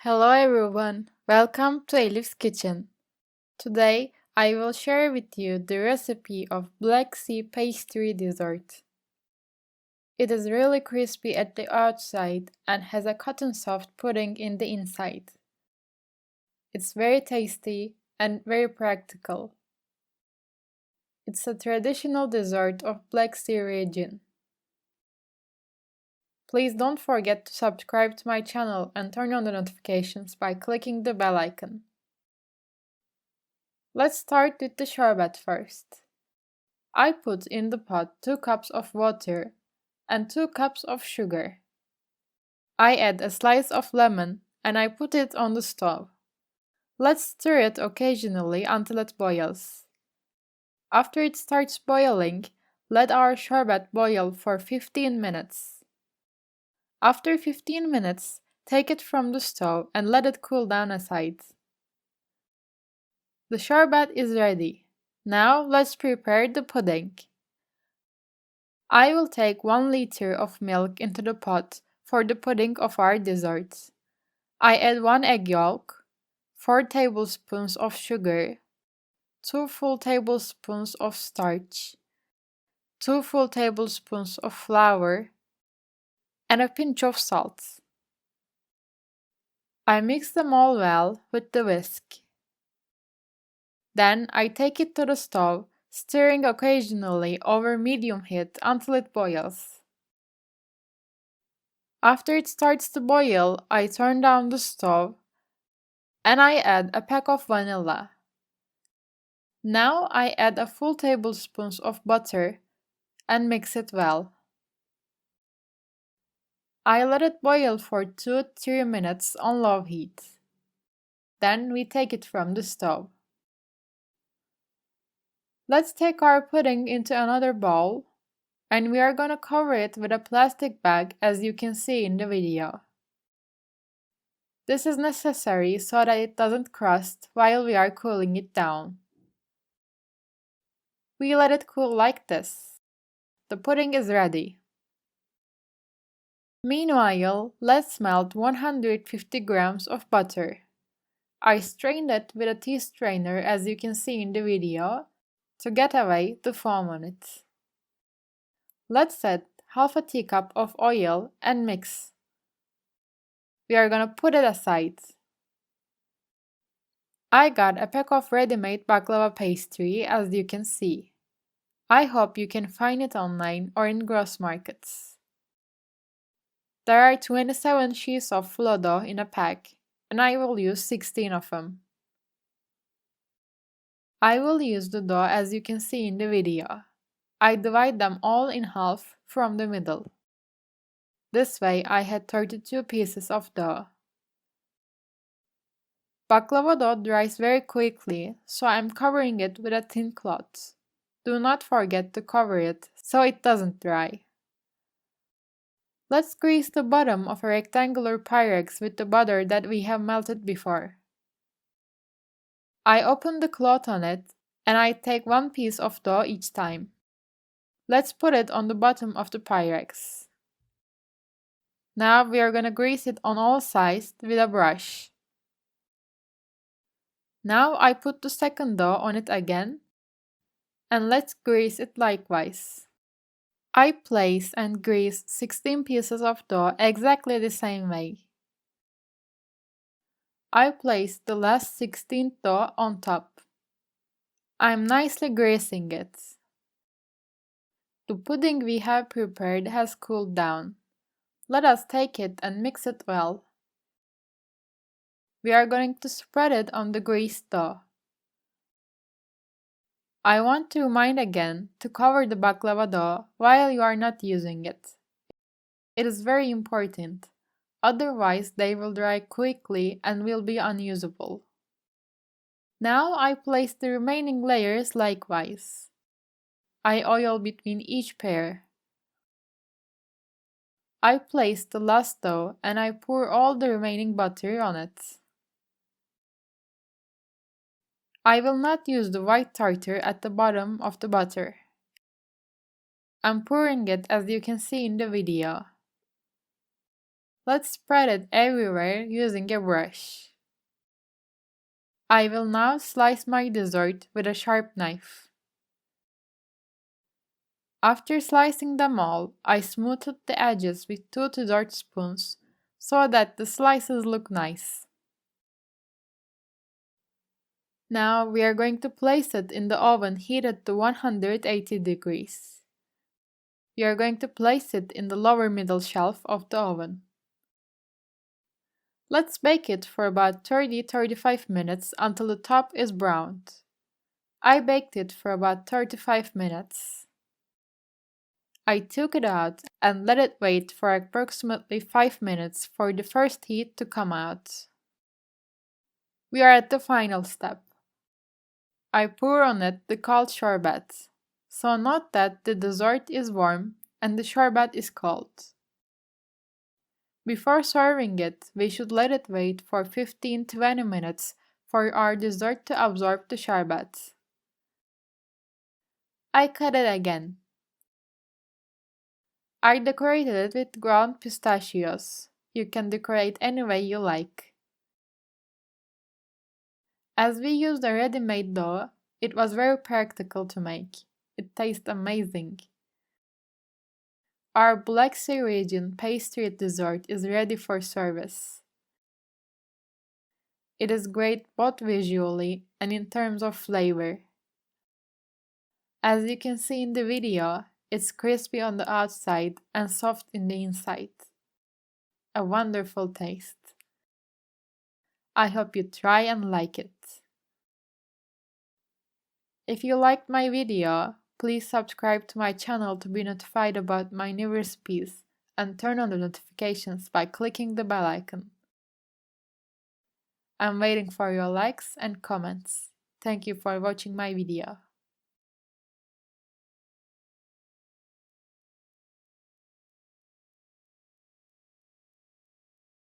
Hello everyone, welcome to Elif's Kitchen. Today I will share with you the recipe of BlackSea pastry dessert. It is really crispy at the outside and has a cotton soft pudding in the inside. It's very tasty and very practical. It's a traditional dessert of BlackSea region. Please don't forget to subscribe to my channel and turn on the notifications by clicking the bell icon. Let's start with the sorbet first. I put in the pot 2 cups of water and 2 cups of sugar. I add a slice of lemon and I put it on the stove. Let's stir it occasionally until it boils. After it starts boiling, let our sorbet boil for 15 minutes. After 15 minutes, take it from the stove and let it cool down aside. The sorbet is ready. Now let's prepare the pudding. I will take 1 liter of milk into the pot for the pudding of our dessert. I add 1 egg yolk, 4 tablespoons of sugar, 2 full tablespoons of starch, 2 full tablespoons of flour, and a pinch of salt. I mix them all well with the whisk. Then I take it to the stove, stirring occasionally over medium heat until it boils. After it starts to boil, I turn down the stove and I add a pack of vanilla. Now I add a full tablespoon of butter and mix it well. I let it boil for 2-3 minutes on low heat. Then we take it from the stove. Let's take our pudding into another bowl and we are gonna cover it with a plastic bag as you can see in the video. This is necessary so that it doesn't crust while we are cooling it down. We let it cool like this. The pudding is ready. Meanwhile, let's melt 150 grams of butter. I strained it with a tea strainer as you can see in the video to get away the foam on it. Let's add half a teacup of oil and mix. We are gonna put it aside. I got a pack of ready-made baklava pastry as you can see. I hope you can find it online or in gross markets. There are 27 sheets of phyllo dough in a pack, and I will use 16 of them. I will use the dough as you can see in the video. I divide them all in half from the middle. This way I had 32 pieces of dough. Baklava dough dries very quickly, so I'm covering it with a thin cloth. Do not forget to cover it so it doesn't dry. Let's grease the bottom of a rectangular Pyrex with the butter that we have melted before. I open the cloth on it and I take 1 piece of dough each time. Let's put it on the bottom of the Pyrex. Now we are gonna grease it on all sides with a brush. Now I put the second dough on it again and let's grease it likewise. I place and grease 16 pieces of dough exactly the same way. I place the last 16th dough on top. I'm nicely greasing it. The pudding we have prepared has cooled down. Let us take it and mix it well. We are going to spread it on the greased dough. I want to remind again to cover the baklava dough while you are not using it. It is very important, otherwise they will dry quickly and will be unusable. Now I place the remaining layers likewise. I oil between each pair. I place the last dough and I pour all the remaining butter on it. I will not use the white tartar at the bottom of the butter. I'm pouring it as you can see in the video. Let's spread it everywhere using a brush. I will now slice my dessert with a sharp knife. After slicing them all, I smoothed the edges with 2 dessert spoons so that the slices look nice. Now we are going to place it in the oven heated to 180 degrees. We are going to place it in the lower middle shelf of the oven. Let's bake it for about 30-35 minutes until the top is browned. I baked it for about 35 minutes. I took it out and let it wait for approximately 5 minutes for the first heat to come out. We are at the final step. I pour on it the cold sorbet. So note that the dessert is warm and the sorbet is cold. Before serving it, we should let it wait for 15-20 minutes for our dessert to absorb the sorbet. I cut it again. I decorated it with ground pistachios. You can decorate any way you like. As we used a ready-made dough, it was very practical to make. It tastes amazing. Our BlackSea region pastry dessert is ready for service. It is great both visually and in terms of flavor. As you can see in the video, it's crispy on the outside and soft in the inside. A wonderful taste. I hope you try and like it. If you liked my video, please subscribe to my channel to be notified about my new recipes and turn on the notifications by clicking the bell icon. I'm waiting for your likes and comments. Thank you for watching my video.